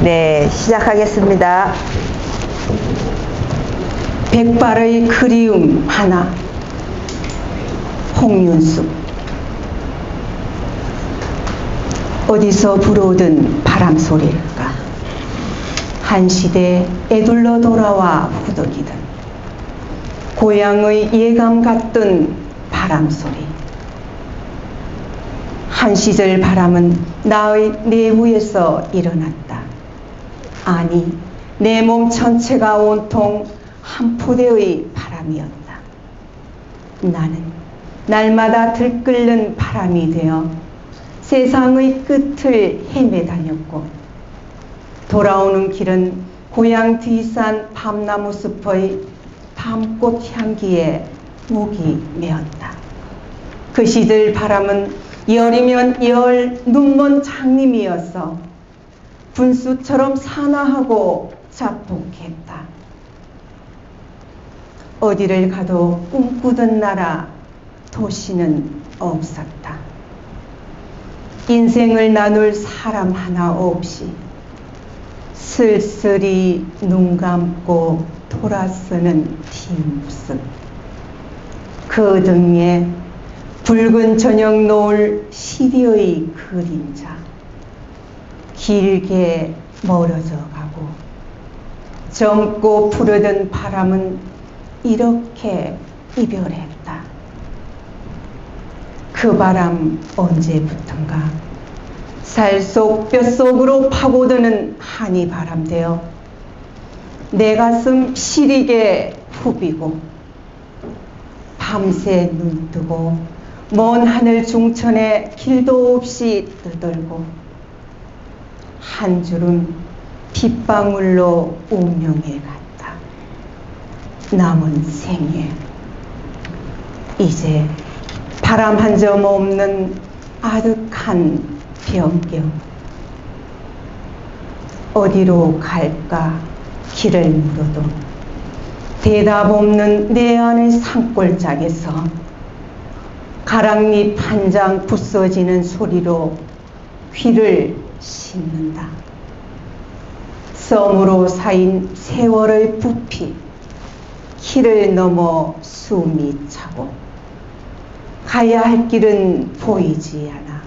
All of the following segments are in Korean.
네, 시작하겠습니다. 백발의 그리움 하나. 홍윤숙. 어디서 불어오던 바람소리일까? 한시대 애둘러 돌아와 후덕이던 고향의 예감 같던 바람소리. 한 시절 바람은 나의 내부에서 일어났다. 아니, 내 몸 전체가 온통 한 포대의 바람이었다. 나는 날마다 들끓는 바람이 되어 세상의 끝을 헤매 다녔고, 돌아오는 길은 고향 뒷산 밤나무 숲의 밤꽃 향기에 목이 메었다. 그 시절 바람은 열이면 열 눈먼 장님이었어 분수처럼 산화하고 자폭했다. 어디를 가도 꿈꾸던 나라 도시는 없었다. 인생을 나눌 사람 하나 없이 쓸쓸히 눈 감고 돌아서는 뒷모습. 그 등에 붉은 저녁 노을 시리의 그림자. 길게 멀어져 가고 젊고 푸르던 바람은 이렇게 이별했다. 그 바람 언제부턴가 살속 뼛속으로 파고드는 한이 바람 되어 내 가슴 시리게 후비고 밤새 눈뜨고 먼 하늘 중천에 길도 없이 떠돌고 한 주름 빗방울로 운명에 갔다. 남은 생에 이제 바람 한 점 없는 아득한 변경. 어디로 갈까 길을 물어도 대답 없는 내 안의 산골짜기에서 가랑잎 한 장 부서지는 소리로 귀를 씻는다. 썸으로 쌓인 세월의 부피, 길을 넘어 숨이 차고 가야 할 길은 보이지 않아.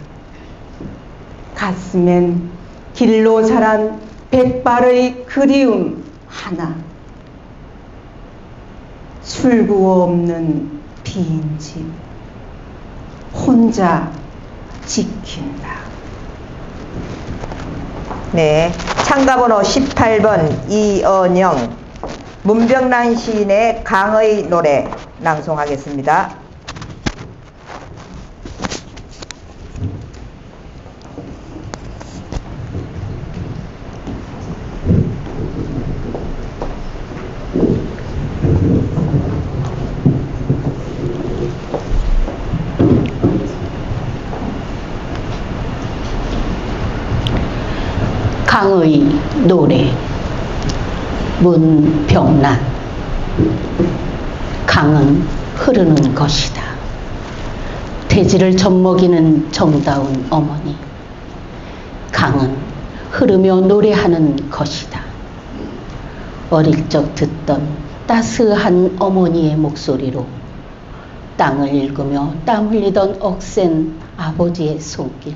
가슴엔 길로 자란 백발의 그리움 하나. 출구 없는 빈 집, 혼자 지킨다. 네, 참가번호 18번 이언영, 문병란 시인의 강의 노래 낭송하겠습니다. 강의 노래. 문병란. 강은 흐르는 것이다. 대지를 젖먹이는 정다운 어머니. 강은 흐르며 노래하는 것이다. 어릴 적 듣던 따스한 어머니의 목소리로 땅을 읽으며 땀 흘리던 억센 아버지의 손길로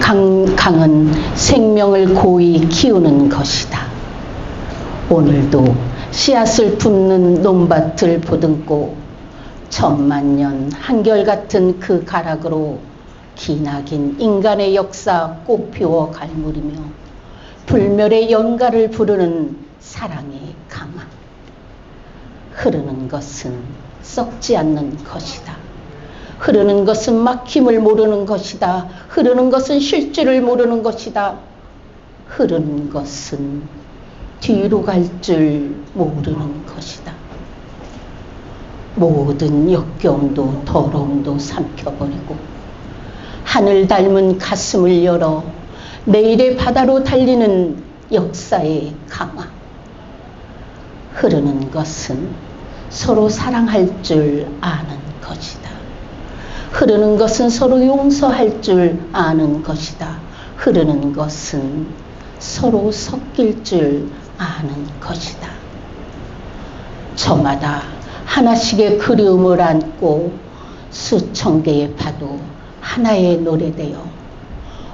강은 강은 생명을 고이 키우는 것이다. 오늘도 씨앗을 품는 논밭을 보듬고 천만년 한결같은 그 가락으로 기나긴 인간의 역사 꽃피워 갈무리며 불멸의 연가를 부르는 사랑의 강아. 흐르는 것은 썩지 않는 것이다. 흐르는 것은 막힘을 모르는 것이다. 흐르는 것은 쉴 줄을 모르는 것이다. 흐르는 것은 뒤로 갈 줄 모르는 것이다. 모든 역겨움도 더러움도 삼켜버리고 하늘 닮은 가슴을 열어 내일의 바다로 달리는 역사의 강화. 흐르는 것은 서로 사랑할 줄 아는 것이다. 흐르는 것은 서로 용서할 줄 아는 것이다. 흐르는 것은 서로 섞일 줄 아는 것이다. 저마다 하나씩의 그리움을 안고 수천 개의 파도 하나의 노래되어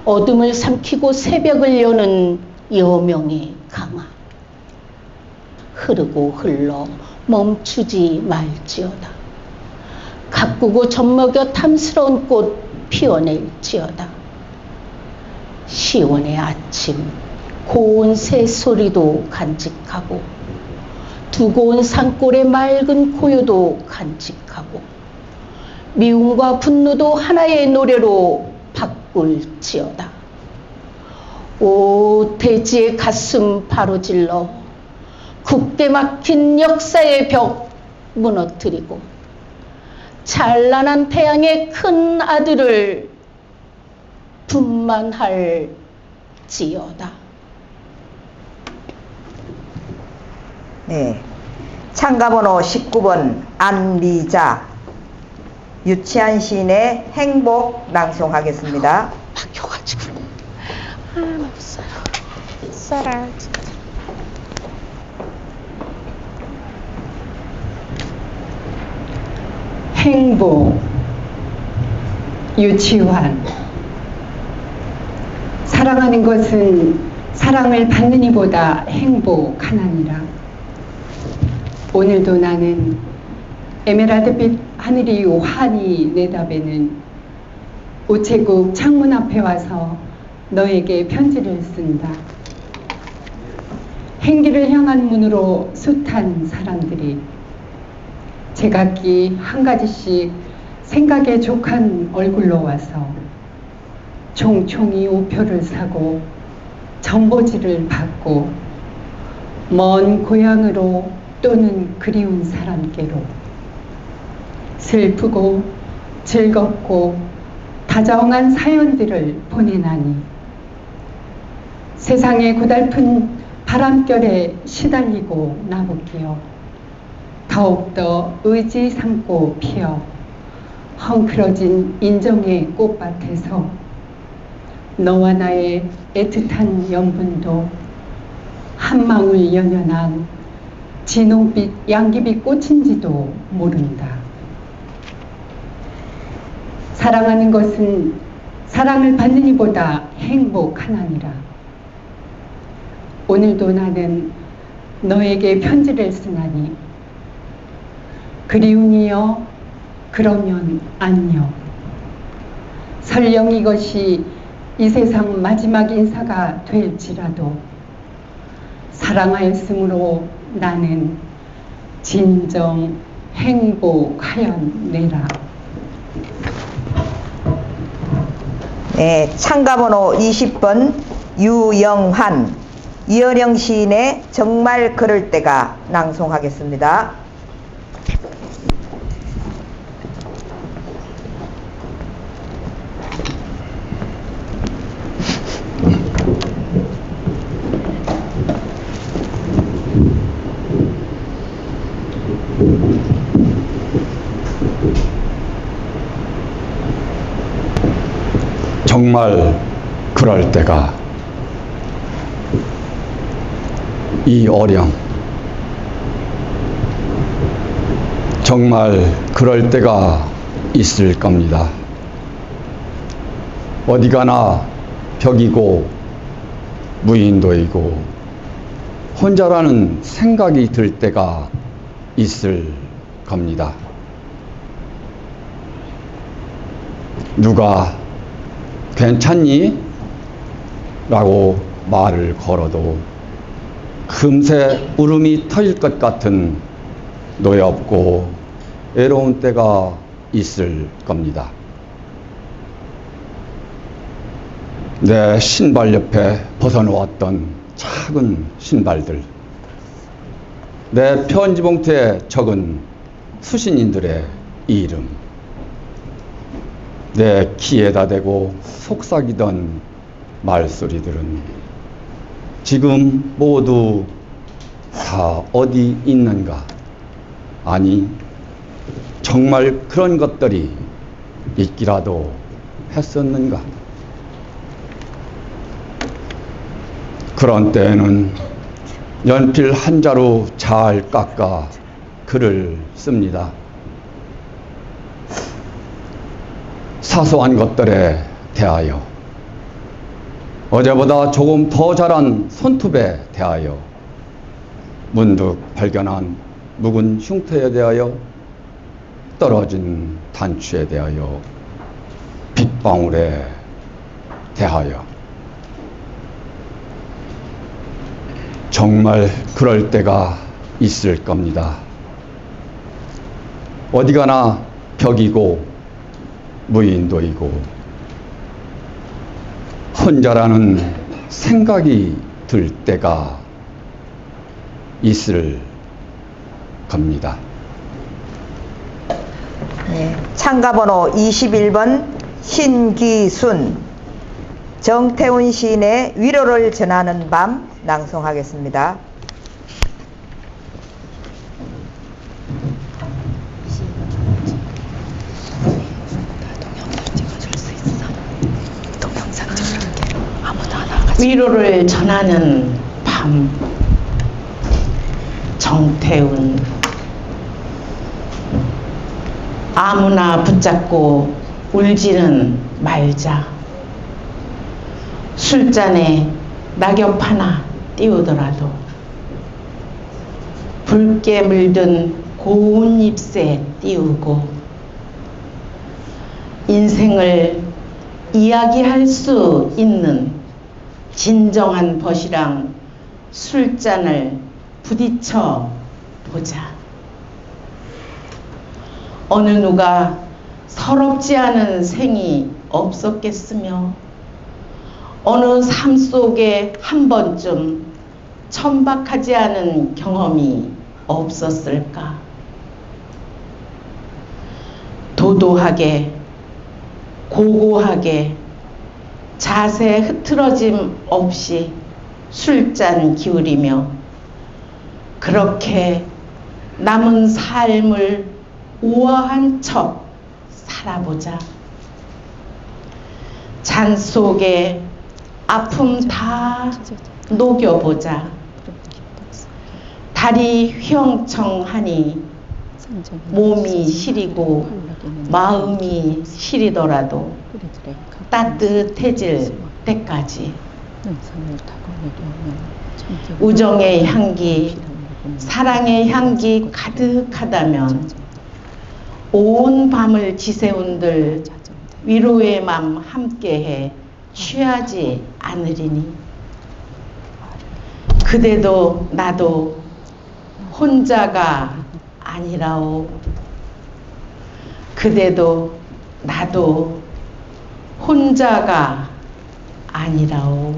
어둠을 삼키고 새벽을 여는 여명의 강아. 흐르고 흘러 멈추지 말지어다. 가꾸고 젖먹여 탐스러운 꽃 피워낼지어다. 시원의 아침 고운 새소리도 간직하고 두고 온 산골의 맑은 고요도 간직하고 미움과 분노도 하나의 노래로 바꿀지어다. 오 대지의 가슴 바로질러 굳게 막힌 역사의 벽 무너뜨리고 찬란한 태양의 큰 아들을 분만할지어다. 네. 참가번호 19번 안리자, 유치한 시인의 행복 낭송하겠습니다. 막혀가지고 못 살아. 살아 진짜. 행복, 유치환. 사랑하는 것은 사랑을 받는 이보다 행복하나니라. 오늘도 나는 에메랄드빛 하늘이 환히 내다보는 우체국 창문 앞에 와서 너에게 편지를 쓴다. 행기를 향한 문으로 숱한 사람들이 제각기 한 가지씩 생각에 족한 얼굴로 와서 총총히 우표를 사고 전보지를 받고 먼 고향으로 또는 그리운 사람께로 슬프고 즐겁고 다정한 사연들을 보내나니 세상의 고달픈 바람결에 시달리고 나부끼어 더욱더 의지 삼고 피어 헝클어진 인정의 꽃밭에서 너와 나의 애틋한 연분도 한 방울 연연한 진홍빛 양귀비 꽃인지도 모른다. 사랑하는 것은 사랑을 받는 이보다 행복하나니라. 오늘도 나는 너에게 편지를 쓰나니 그리운이여 그러면 안녕. 설령 이것이 이 세상 마지막 인사가 될지라도 사랑하였으므로 나는 진정 행복하였네라. 네, 참가번호 20번 유영환, 이어령 시인의 정말 그럴 때가 낭송하겠습니다. 정말 그럴 때가 이어령. 정말 그럴 때가 있을 겁니다. 어디 가나 벽이고 무인도이고 혼자라는 생각이 들 때가 있을 겁니다. 누가 괜찮니? 라고 말을 걸어도 금세 울음이 터질 것 같은 노엽고 외로운 때가 있을 겁니다. 내 신발 옆에 벗어놓았던 작은 신발들, 내 편지 봉투에 적은 수신인들의 이름, 내 귀에다 대고 속삭이던 말소리들은 지금 모두 다 어디 있는가? 아니, 정말 그런 것들이 있기라도 했었는가? 그런 때에는 연필 한 자루 잘 깎아 글을 씁니다. 사소한 것들에 대하여, 어제보다 조금 더 자란 손톱에 대하여, 문득 발견한 묵은 흉터에 대하여, 떨어진 단추에 대하여, 빗방울에 대하여. 정말 그럴 때가 있을 겁니다. 어디 가나 벽이고 무인도이고 혼자라는 생각이 들 때가 있을 겁니다. 네, 참가번호 21번 신기순, 정태훈 시인의 위로를 전하는 밤 낭송하겠습니다. 위로를 전하는 밤. 정태훈. 아무나 붙잡고 울지는 말자. 술잔에 낙엽 하나 띄우더라도 붉게 물든 고운 잎새 띄우고 인생을 이야기할 수 있는 진정한 벗이랑 술잔을 부딪혀 보자. 어느 누가 서럽지 않은 생이 없었겠으며 어느 삶 속에 한 번쯤 천박하지 않은 경험이 없었을까. 도도하게 고고하게 자세 흐트러짐 없이 술잔 기울이며 그렇게 남은 삶을 우아한 척 살아보자. 잔 속에 아픔 다 녹여보자. 달이 휘영청하니 몸이 시리고 마음이 시리더라도 따뜻해질 때까지 우정의 향기, 사랑의 향기 가득하다면 온 밤을 지새운들 위로의 맘 함께해 취하지 않으리니 그대도 나도 혼자가 아니라오. 그대도 나도 혼자가 아니라오.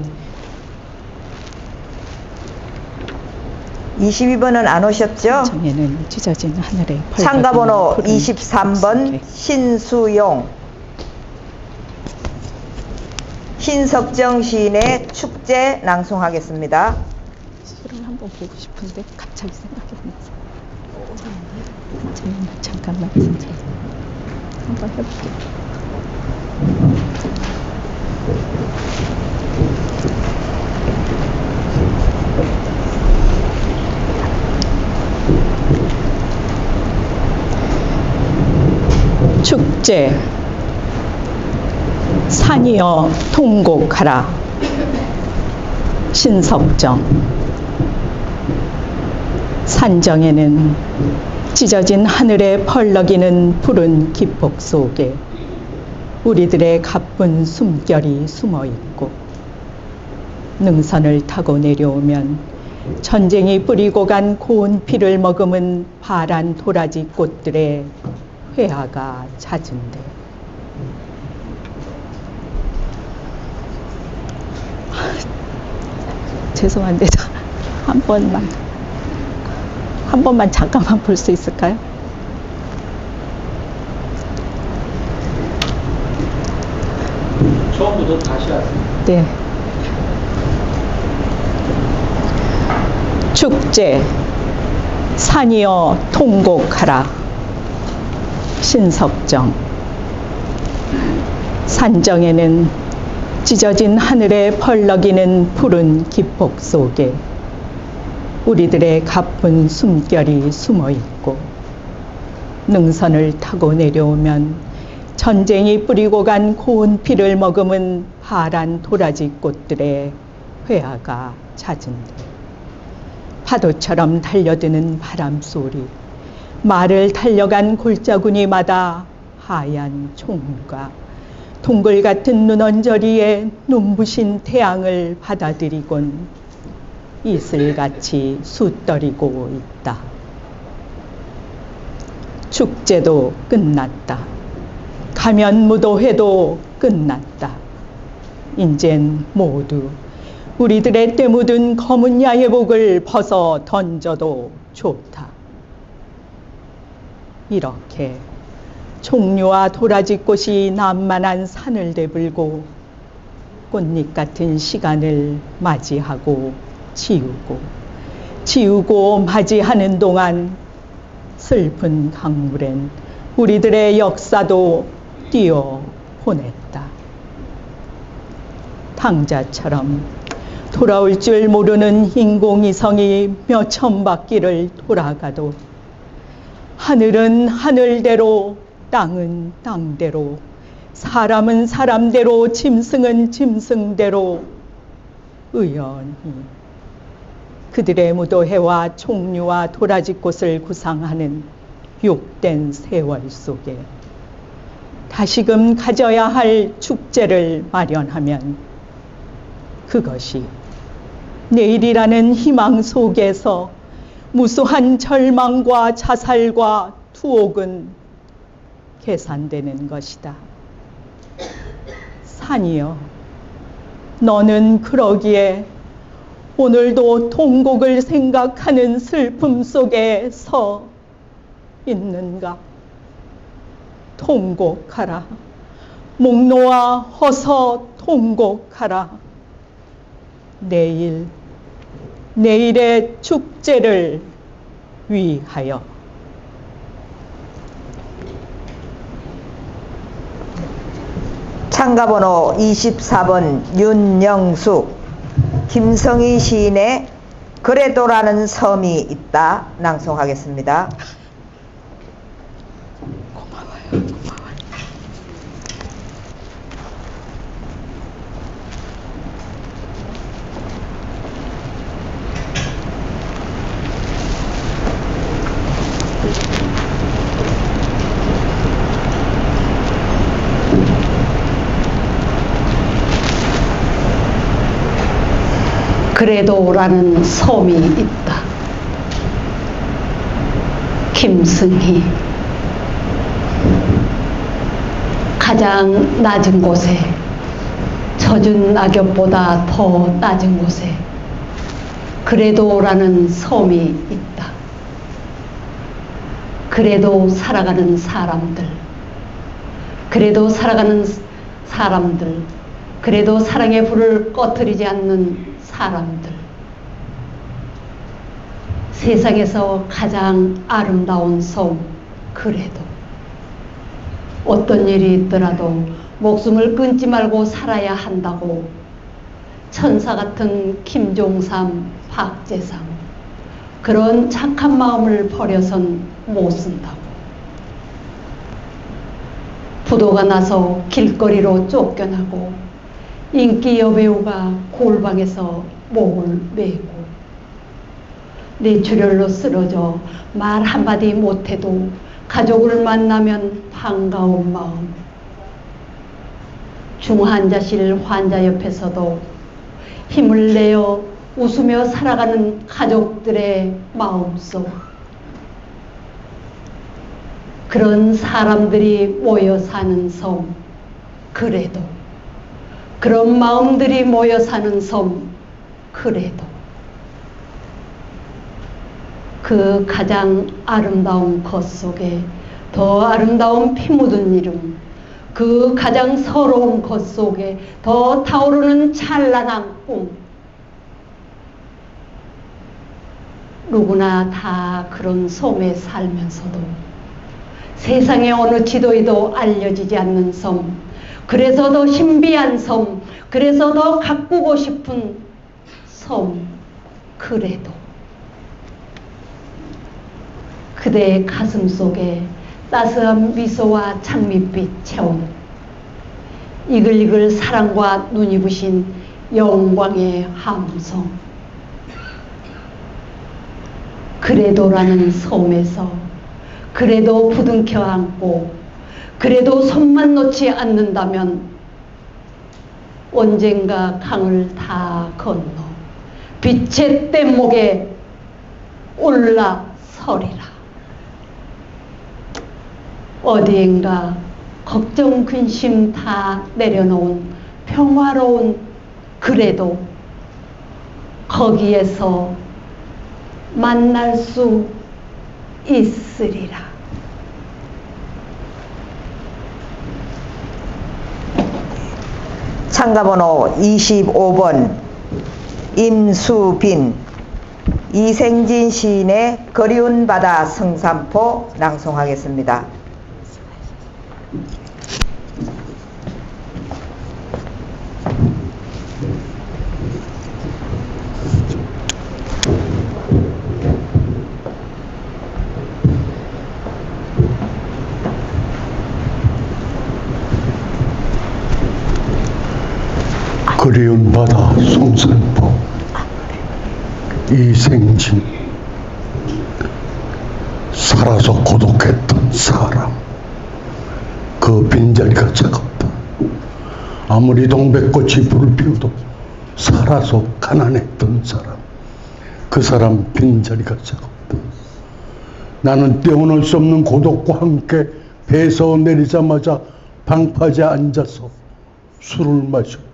22번은 안 오셨죠? 정에는 찢어진 하늘의 참가번호 23번 신수용, 신석정 시인의 축제 낭송하겠습니다. 시를 한번 보고 싶은데 갑자기 생각이 안 나서. 잠깐만 진짜 한번 해볼게요. 축제. 산이여 통곡하라. 신석정. 산정에는 찢어진 하늘에 펄럭이는 푸른 기폭 속에 우리들의 가쁜 숨결이 숨어있고 능선을 타고 내려오면 전쟁이 뿌리고 간 고운 피를 머금은 파란 도라지 꽃들의 회화가 잦은데 죄송한데 한 번만 잠깐만 볼 수 있을까요? 처음부터 다시 하세요. 네. 축제 산이여 통곡하라. 신석정. 산정에는 찢어진 하늘에 펄럭이는 푸른 기폭 속에 우리들의 가쁜 숨결이 숨어 있고, 능선을 타고 내려오면 전쟁이 뿌리고 간 고운 피를 머금은 파란 도라지 꽃들의 회화가 잦은데, 파도처럼 달려드는 바람 소리, 말을 달려간 골짜구니마다 하얀 총무가 동글 같은 눈 언저리에 눈부신 태양을 받아들이곤 이슬같이 쑤떠리고 있다. 축제도 끝났다. 가면무도회도 끝났다. 인젠 모두 우리들의 때 묻은 검은 야예복을 벗어 던져도 좋다. 이렇게 총류와 도라지꽃이 난만한 산을 대불고 꽃잎 같은 시간을 맞이하고 지우고 맞이하는 동안 슬픈 강물엔 우리들의 역사도 띄어 보냈다. 탕자처럼 돌아올 줄 모르는 인공위성이 몇천 바퀴를 돌아가도 하늘은 하늘대로, 땅은 땅대로, 사람은 사람대로, 짐승은 짐승대로 의연히 그들의 무도회와 총류와 도라지꽃을 구상하는 욕된 세월 속에 다시금 가져야 할 축제를 마련하면 그것이 내일이라는 희망 속에서 무수한 절망과 자살과 투옥은 계산되는 것이다. 산이여, 너는 그러기에 오늘도 통곡을 생각하는 슬픔 속에 서 있는가? 통곡하라. 목 놓아 허서 통곡하라. 내일의 축제를 위하여. 참가번호 24번 윤영숙. 김성희 시인의 그래도라는 섬이 있다 낭송하겠습니다. 고마워요. 그래도라는 섬이 있다. 김승희. 가장 낮은 곳에, 젖은 낙엽보다 더 낮은 곳에 그래도라는 섬이 있다. 그래도 살아가는 사람들, 그래도 살아가는 사람들, 그래도 사랑의 불을 꺼뜨리지 않는 사람들. 세상에서 가장 아름다운 섬, 그래도. 어떤 일이 있더라도 목숨을 끊지 말고 살아야 한다고 천사 같은 김종삼, 박재상, 그런 착한 마음을 버려선 못 쓴다고. 부도가 나서 길거리로 쫓겨나고 인기 여배우가 골방에서 목을 메고 뇌출혈로 쓰러져 말 한마디 못해도 가족을 만나면 반가운 마음. 중환자실 환자 옆에서도 힘을 내어 웃으며 살아가는 가족들의 마음속. 그런 사람들이 모여 사는 섬, 그래도. 그런 마음들이 모여 사는 섬, 그래도. 그 가장 아름다운 것 속에 더 아름다운 피 묻은 이름, 그 가장 서러운 것 속에 더 타오르는 찬란한 꿈. 누구나 다 그런 섬에 살면서도 세상의 어느 지도에도 알려지지 않는 섬, 그래서 더 신비한 섬, 그래서 더 가꾸고 싶은 섬, 그래도 그대의 가슴 속에 따스한 미소와 장밋빛 채운 이글이글 사랑과 눈이 부신 영광의 함성, 그래도라는 섬에서 그래도 부둥켜 안고 그래도 손만 놓지 않는다면 언젠가 강을 다 건너 빛의 뗏목에 올라서리라. 어디엔가 걱정 근심 다 내려놓은 평화로운 그래도 거기에서 만날 수 있으리라. 참가번호 25번 임수빈, 이생진 시인의 그리운 바다 성산포 낭송하겠습니다. 그리운 바다 성산포, 이생진. 살아서 고독했던 사람, 그 빈자리가 차갑다. 아무리 동백꽃이 불을 피워도 살아서 가난했던 사람, 그 사람 빈자리가 차갑다. 나는 떼어놓을 수 없는 고독과 함께 배에서 내리자마자 방파제에 앉아서 술을 마셨다.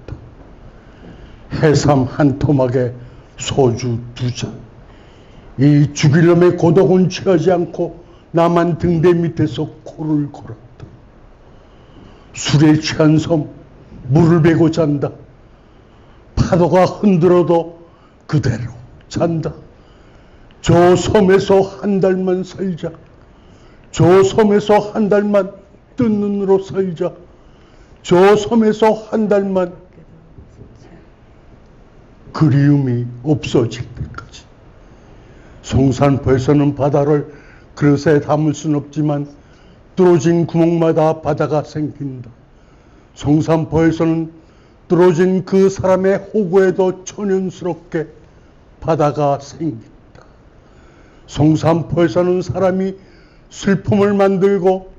해삼 한 토막에 소주 2잔. 이 죽일 놈의 고독은 취하지 않고 나만 등대 밑에서 코를 골았다. 술에 취한 섬, 물을 베고 잔다. 파도가 흔들어도 그대로 잔다. 저 섬에서 한 달만 살자. 저 섬에서 한 달만 뜬 눈으로 살자. 저 섬에서 한 달만 그리움이 없어질 때까지. 성산포에서는 바다를 그릇에 담을 수는 없지만 뚫어진 구멍마다 바다가 생긴다. 성산포에서는 뚫어진 그 사람의 호구에도 천연스럽게 바다가 생긴다. 성산포에서는 사람이 슬픔을 만들고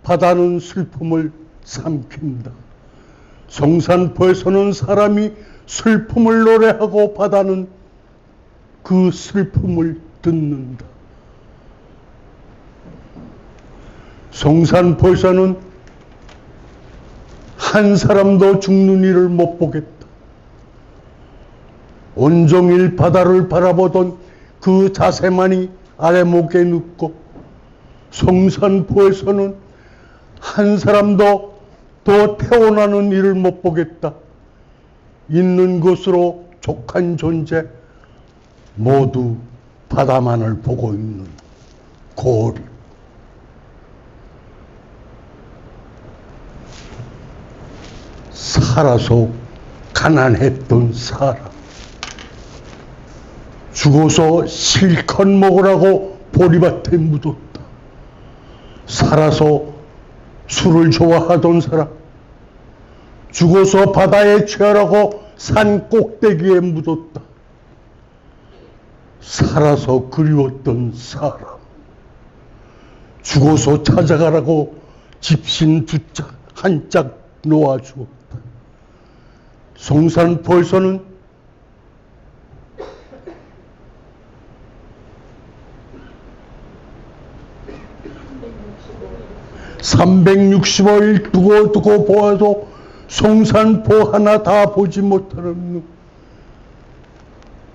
바다는 슬픔을 삼킨다. 성산포에서는 사람이 슬픔을 노래하고 바다는 그 슬픔을 듣는다. 성산포에서는 한 사람도 죽는 일을 못 보겠다. 온종일 바다를 바라보던 그 자세만이 아래목에 눕고, 성산포에서는 한 사람도 더 태어나는 일을 못 보겠다. 있는 것으로 족한 존재, 모두 바다만을 보고 있는 고립. 살아서 가난했던 사람, 죽어서 실컷 먹으라고 보리밭에 묻었다. 살아서 술을 좋아하던 사람, 죽어서 바다에 취하라고 산 꼭대기에 묻었다. 살아서 그리웠던 사람, 죽어서 찾아가라고 집신 한 짝 놓아주었다. 성산포에서는 (365일) 두고 보아도 성산포 하나 다 보지 못하는 놈,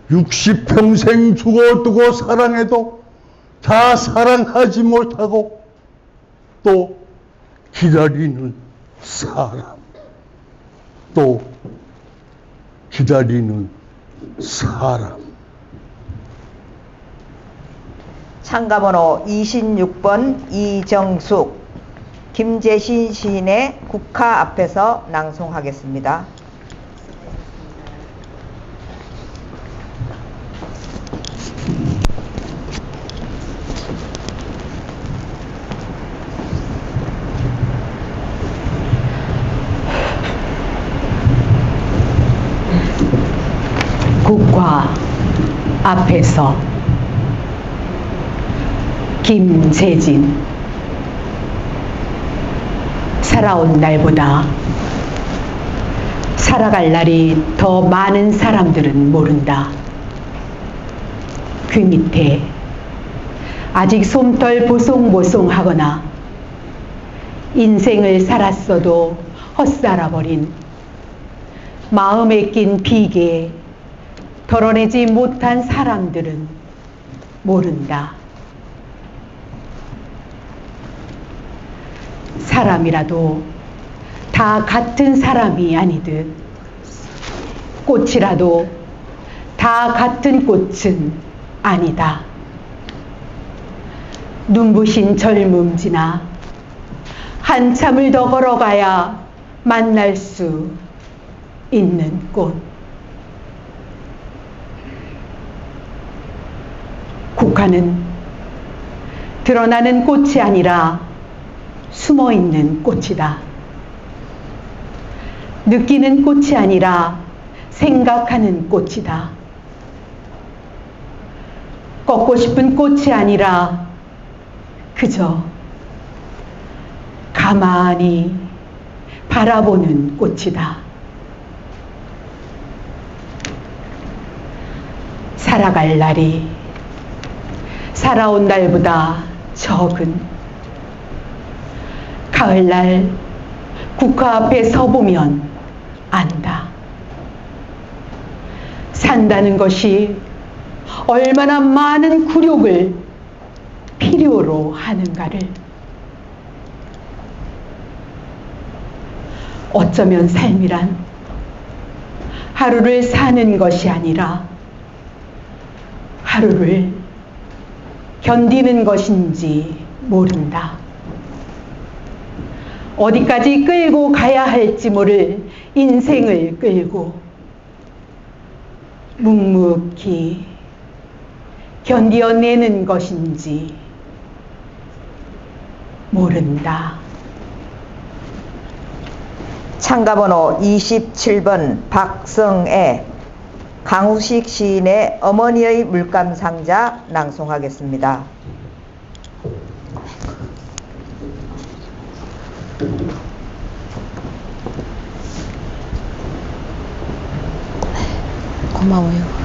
60평생 두고 사랑해도 다 사랑하지 못하고 또 기다리는 사람, 또 기다리는 사람. 참가번호 26번 이정숙, 김재신 시인의 국화 앞에서 낭송하겠습니다. 국화 앞에서 김재진. 살아온 날보다 살아갈 날이 더 많은 사람들은 모른다. 그 밑에 아직 솜털 보송보송하거나 인생을 살았어도 헛살아버린 마음에 낀 비계 덜어내지 못한 사람들은 모른다. 사람이라도 다 같은 사람이 아니듯 꽃이라도 다 같은 꽃은 아니다. 눈부신 젊음지나 한참을 더 걸어가야 만날 수 있는 꽃. 국화는 드러나는 꽃이 아니라 숨어있는 꽃이다. 느끼는 꽃이 아니라 생각하는 꽃이다. 꺾고 싶은 꽃이 아니라 그저 가만히 바라보는 꽃이다. 살아갈 날이 살아온 날보다 적은 가을날 국화 앞에 서보면 안다. 산다는 것이 얼마나 많은 굴욕을 필요로 하는가를. 어쩌면 삶이란 하루를 사는 것이 아니라 하루를 견디는 것인지 모른다. 어디까지 끌고 가야 할지 모를 인생을 끌고 묵묵히 견디어내는 것인지 모른다. 참가번호 27번 박성애, 강우식 시인의 어머니의 물감상자 낭송하겠습니다. 고마워요.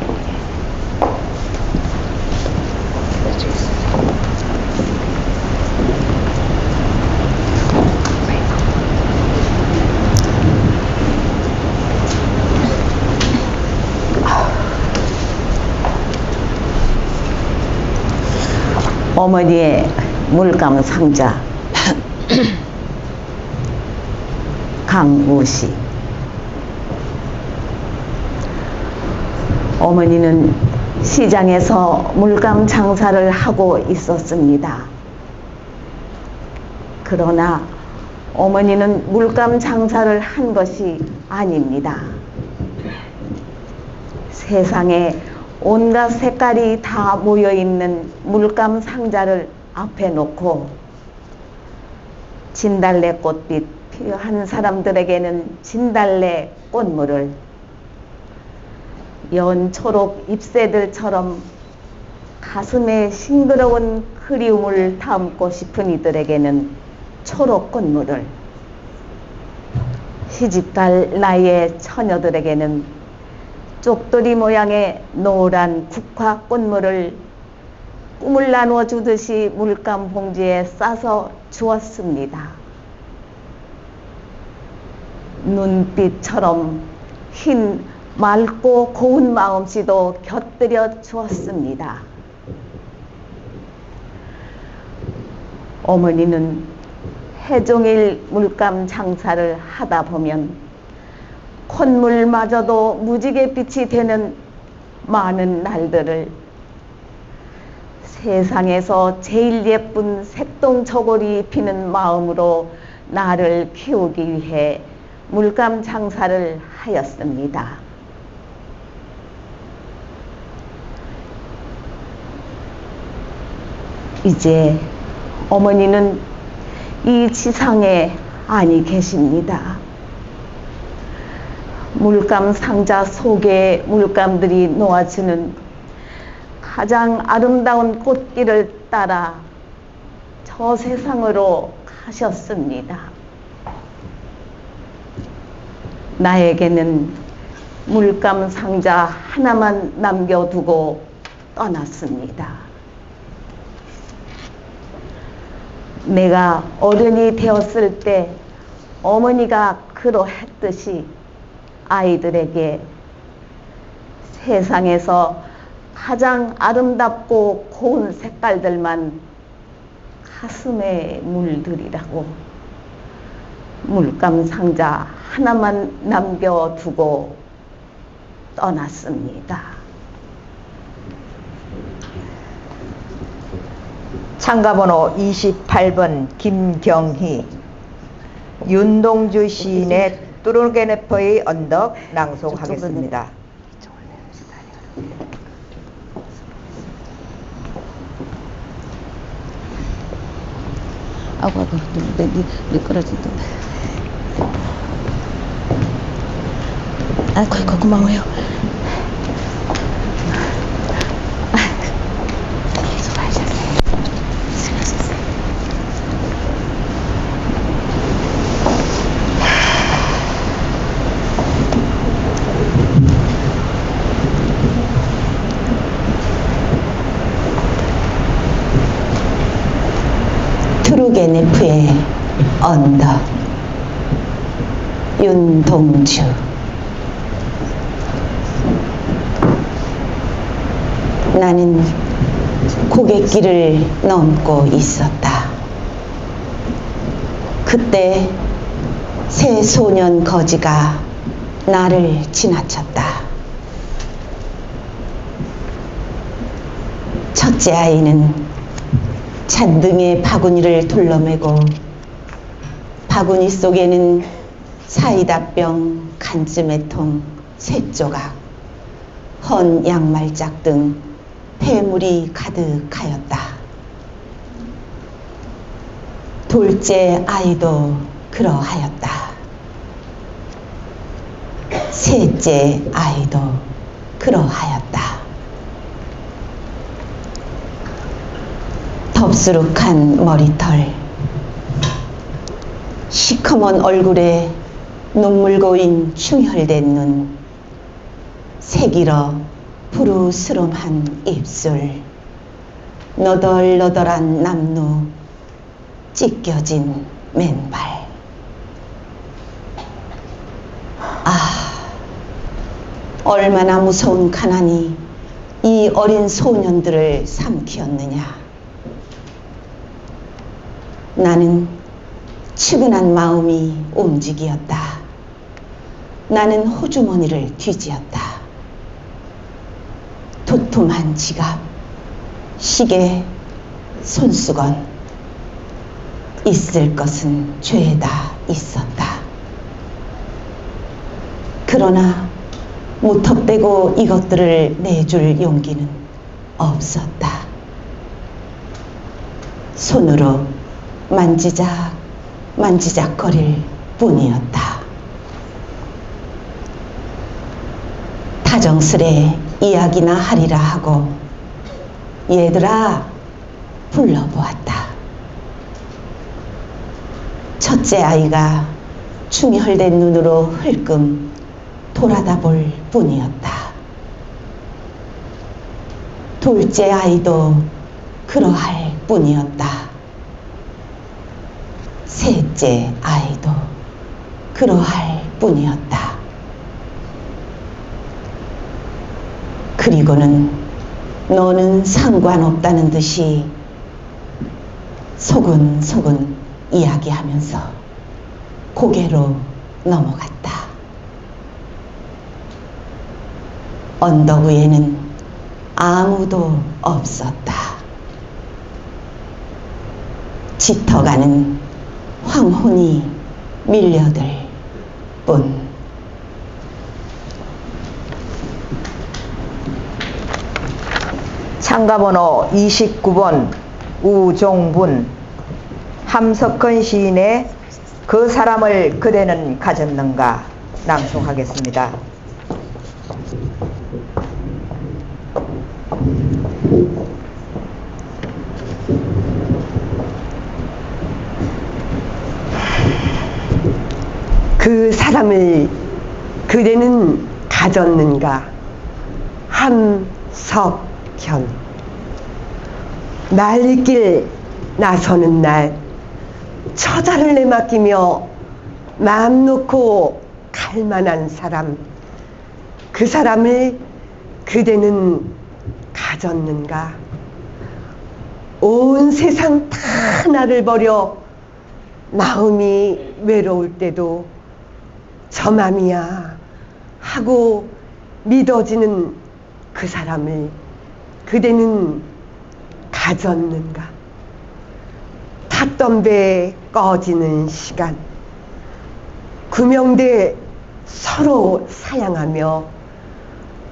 어머니의 물감 상자 강우식. 어머니는 시장에서 물감 장사를 하고 있었습니다. 그러나 어머니는 물감 장사를 한 것이 아닙니다. 세상에 온갖 색깔이 다 모여있는 물감 상자를 앞에 놓고 진달래 꽃빛 필요한 사람들에게는 진달래 꽃물을, 연초록 잎새들처럼 가슴에 싱그러운 그리움을 담고 싶은 이들에게는 초록 꽃물을, 시집갈 나이의 처녀들에게는 쪽돌이 모양의 노란 국화 꽃물을 꿈을 나누어 주듯이 물감 봉지에 싸서 주었습니다. 눈빛처럼 흰 맑고 고운 마음씨도 곁들여 주었습니다. 어머니는 해종일 물감 장사를 하다 보면 콧물마저도 무지개 빛이 되는 많은 날들을 세상에서 제일 예쁜 색동저고리 피는 마음으로 나를 키우기 위해 물감 장사를 하였습니다. 이제 어머니는 이 지상에 아니 계십니다. 물감 상자 속에 물감들이 놓아지는 가장 아름다운 꽃길을 따라 저 세상으로 가셨습니다. 나에게는 물감 상자 하나만 남겨두고 떠났습니다. 내가 어른이 되었을 때 어머니가 그러했듯이 아이들에게 세상에서 가장 아름답고 고운 색깔들만 가슴에 물들이라고 물감 상자 하나만 남겨두고 떠났습니다. 참가번호 28번 김경희, 윤동주 시인의 뚜르게네퍼의 언덕 낭송하겠습니다. 아이고 미끄러진다. 아이고 고마워요. 뚜르게네프의 언덕, 윤동주. 나는 고갯길을 넘고 있었다. 그때 새 소년 거지가 나를 지나쳤다. 첫째 아이는 잔등에 바구니를 둘러매고 바구니 속에는 사이다병, 간쯤의 세 조각, 헌 양말짝 등 폐물이 가득하였다. 둘째 아이도 그러하였다. 셋째 아이도 그러하였다. 덥수룩한 머리털, 시커먼 얼굴에 눈물 고인 충혈된 눈, 색이러 푸르스름한 입술, 너덜너덜한 남루, 찢겨진 맨발. 얼마나 무서운 가난이 이 어린 소년들을 삼키었느냐. 나는 측은한 마음이 움직이었다. 나는 호주머니를 뒤지었다. 도톰한 지갑, 시계, 손수건, 있을 것은 죄다 있었다. 그러나 무턱대고 이것들을 내줄 용기는 없었다. 손으로 만지작 거릴 뿐이었다. 다정스레 이야기나 하리라 하고 얘들아 불러보았다. 첫째 아이가 충혈된 눈으로 흘끔 돌아다 볼 뿐이었다. 둘째 아이도 그러할 뿐이었다. 셋째 아이도 그러할 뿐이었다. 그리고는 너는 상관없다는 듯이 소근소근 이야기하면서 고개로 넘어갔다. 언덕 위에는 아무도 없었다. 짙어가는 황혼이 밀려들 뿐. 창가번호 29번 우종분, 함석헌 시인의 그 사람을 그대는 가졌는가 낭송하겠습니다. 그 사람을 그대는 가졌는가? 함석현. 날리길 나서는 날 처자를 내맡기며 마음 놓고 갈 만한 사람, 그 사람을 그대는 가졌는가? 온 세상 다 나를 버려 마음이 외로울 때도 저 맘이야 하고 믿어지는 그 사람을 그대는 가졌는가? 탔던 배 꺼지는 시간, 구명대 서로 사양하며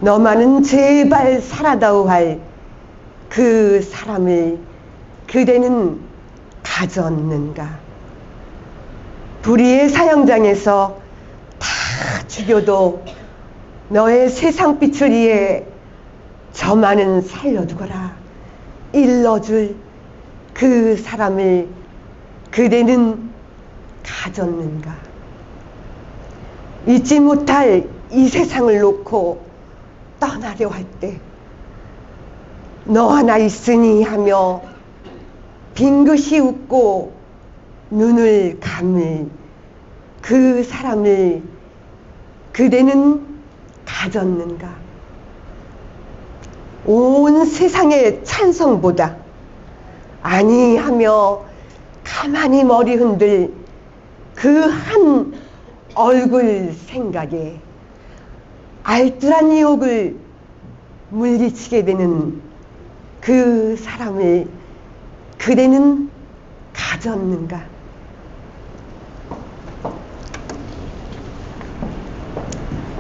너만은 제발 살아다오 할 그 사람을 그대는 가졌는가? 불의의 사형장에서 다 죽여도 너의 세상빛을 위해 저만은 살려두거라 일러줄 그 사람을 그대는 가졌는가? 잊지 못할 이 세상을 놓고 떠나려 할 때 너 하나 있으니 하며 빙긋이 웃고 눈을 감을 그 사람을 그대는 가졌는가? 온 세상의 찬성보다 아니하며 가만히 머리 흔들 그 한 얼굴 생각에 알뜰한 유혹을 물리치게 되는 그 사람을 그대는 가졌는가?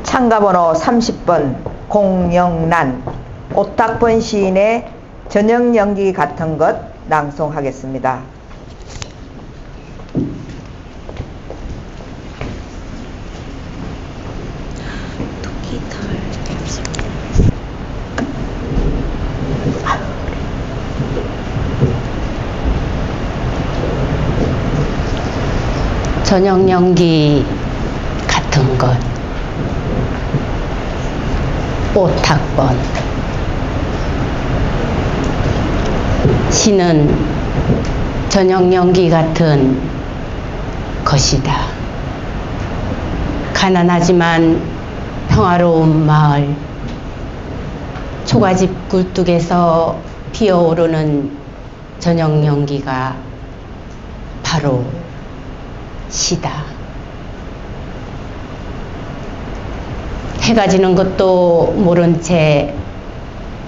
창가번호 30번 공영란, 오탁번 시인의 저녁 연기 같은 것 낭송하겠습니다. 저녁 연기 같은 것. 오탁번. 시는 저녁 연기 같은 것이다. 가난하지만 평화로운 마을, 초가집 굴뚝에서 피어오르는 저녁 연기가 바로 시다. 해가 지는 것도 모른 채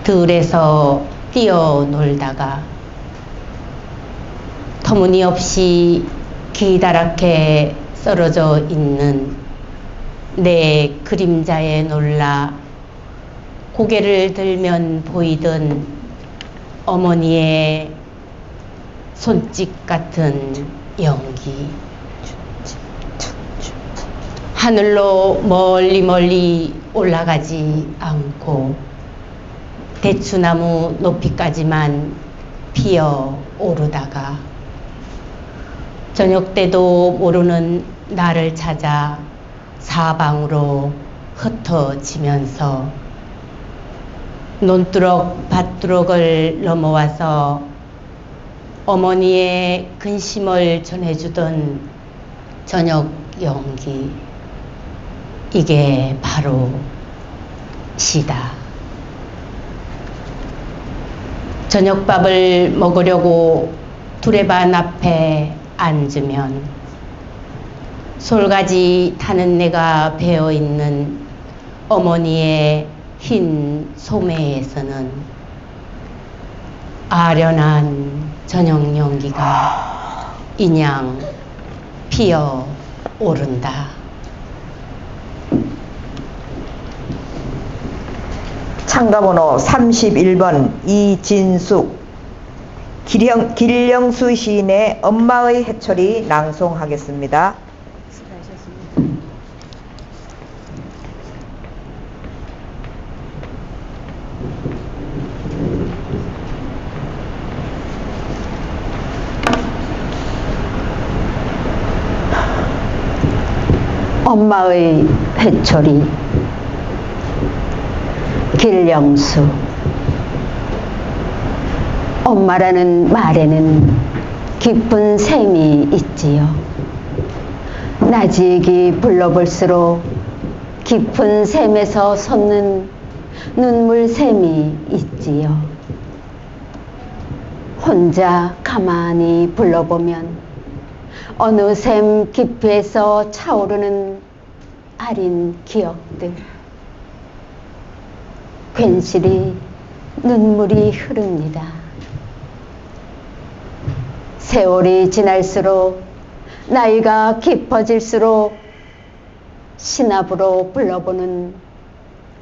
들에서 뛰어놀다가 터무니없이 기다랗게 썰어져 있는 내 그림자에 놀라 고개를 들면 보이던 어머니의 손짓 같은 연기. 하늘로 멀리 멀리 올라가지 않고 대추나무 높이까지만 피어 오르다가 저녁 때도 모르는 나를 찾아 사방으로 흩어지면서 논두럭 밭두럭을 넘어와서 어머니의 근심을 전해주던 저녁 연기. 이게 바로 시다. 저녁밥을 먹으려고 두레반 앞에 앉으면 솔가지 타는 내가 배어있는 어머니의 흰 소매에서는 아련한 저녁 연기가 인양 피어 오른다. 참가번호 31번 이진숙, 길령수 시인의 엄마의 해초리 낭송하겠습니다. 엄마의 해초리. 길령수. 엄마라는 말에는 깊은 샘이 있지요. 나지기 불러볼수록 깊은 샘에서 솟는 눈물샘이 있지요. 혼자 가만히 불러보면 어느 샘 깊이에서 차오르는 아린 기억들. 괜시리 눈물이 흐릅니다. 세월이 지날수록, 나이가 깊어질수록 신압으로 불러보는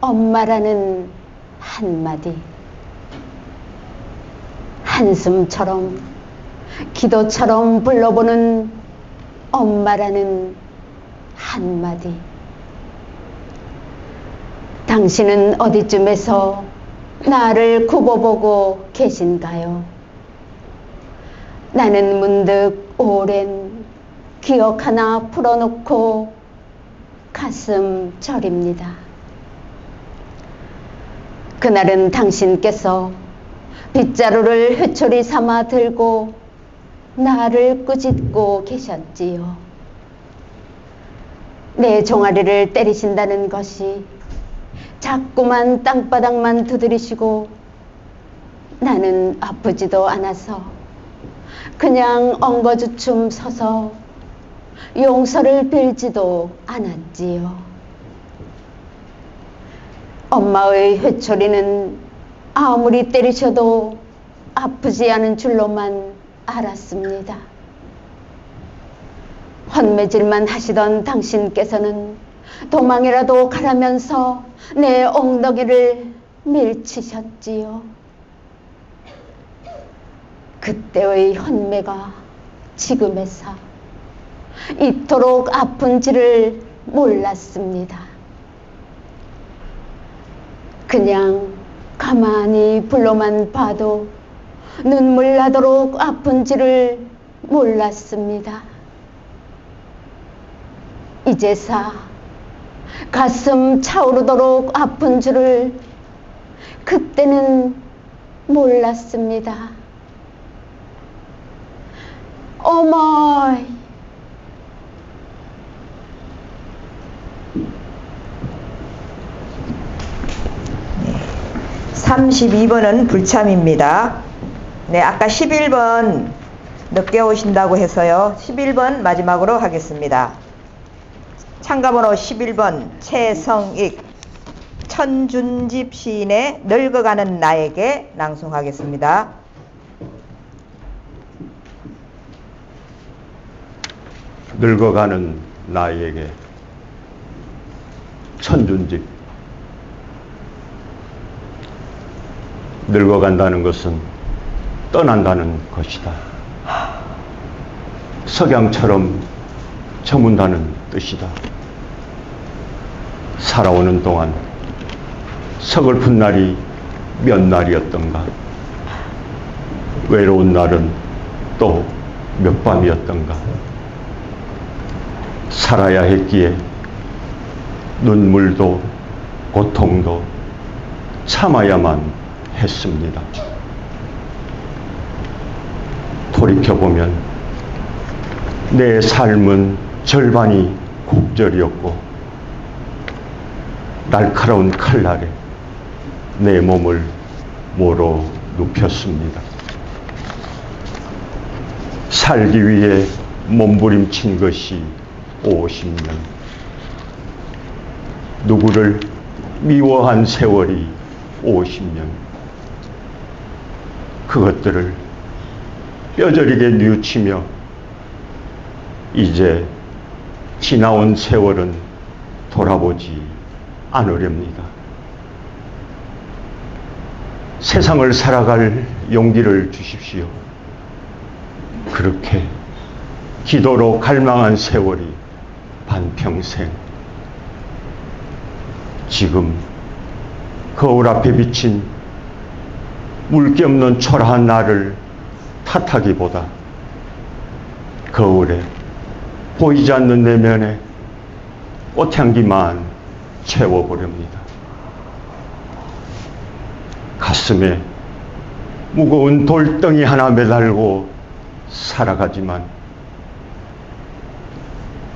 엄마라는 한마디. 한숨처럼, 기도처럼 불러보는 엄마라는 한마디. 당신은 어디쯤에서 나를 굽어보고 계신가요? 나는 문득 오랜 기억 하나 풀어놓고 가슴 저립니다. 그날은 당신께서 빗자루를 회초리 삼아 들고 나를 꾸짖고 계셨지요. 내 종아리를 때리신다는 것이 자꾸만 땅바닥만 두드리시고 나는 아프지도 않아서 그냥 엉거주춤 서서 용서를 빌지도 않았지요. 엄마의 회초리는 아무리 때리셔도 아프지 않은 줄로만 알았습니다. 헌매질만 하시던 당신께서는 도망이라도 가라면서 내 엉덩이를 밀치셨지요. 그때의 헌매가 지금에서 이토록 아픈지를 몰랐습니다. 그냥 가만히 불러만 봐도 눈물 나도록 아픈지를 몰랐습니다. 이제사 가슴 차오르도록 아픈 줄을 그때는 몰랐습니다. 어머, 32번은 불참입니다. 네, 아까 11번 늦게 오신다고 해서요. 11번 마지막으로 하겠습니다. 참가번호 11번 최성익, 천준집 시인의 늙어가는 나에게 낭송하겠습니다. 늙어가는 나에게. 천준집. 늙어간다는 것은 떠난다는 것이다. 석양처럼 저문다는 뜻이다. 살아오는 동안 서글픈 날이 몇 날이었던가, 외로운 날은 또 몇 밤이었던가, 살아야 했기에 눈물도 고통도 참아야만 했습니다. 돌이켜보면 내 삶은 절반이 곡절이었고 날카로운 칼날에 내 몸을 몰어 눕혔습니다. 살기 위해 몸부림친 것이 50년, 누구를 미워한 세월이 50년, 그것들을 뼈저리게 뉘우치며 이제 지나온 세월은 돌아보지 않으렵니다. 세상을 살아갈 용기를 주십시오. 그렇게 기도로 갈망한 세월이 반평생. 지금 거울 앞에 비친 물기 없는 초라한 나를 탓하기보다 거울에 보이지 않는 내면에 꽃향기만 채워보렵니다. 가슴에 무거운 돌덩이 하나 매달고 살아가지만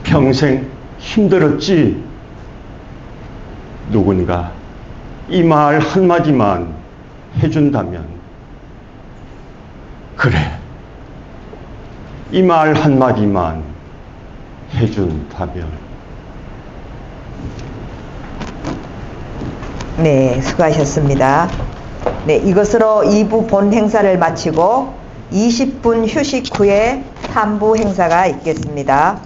평생 힘들었지. 누군가 이 말 한마디만 해준다면, 그래, 이 말 한마디만 해준다면. 네, 수고하셨습니다. 네, 이것으로 2부 본 행사를 마치고 20분 휴식 후에 3부 행사가 있겠습니다.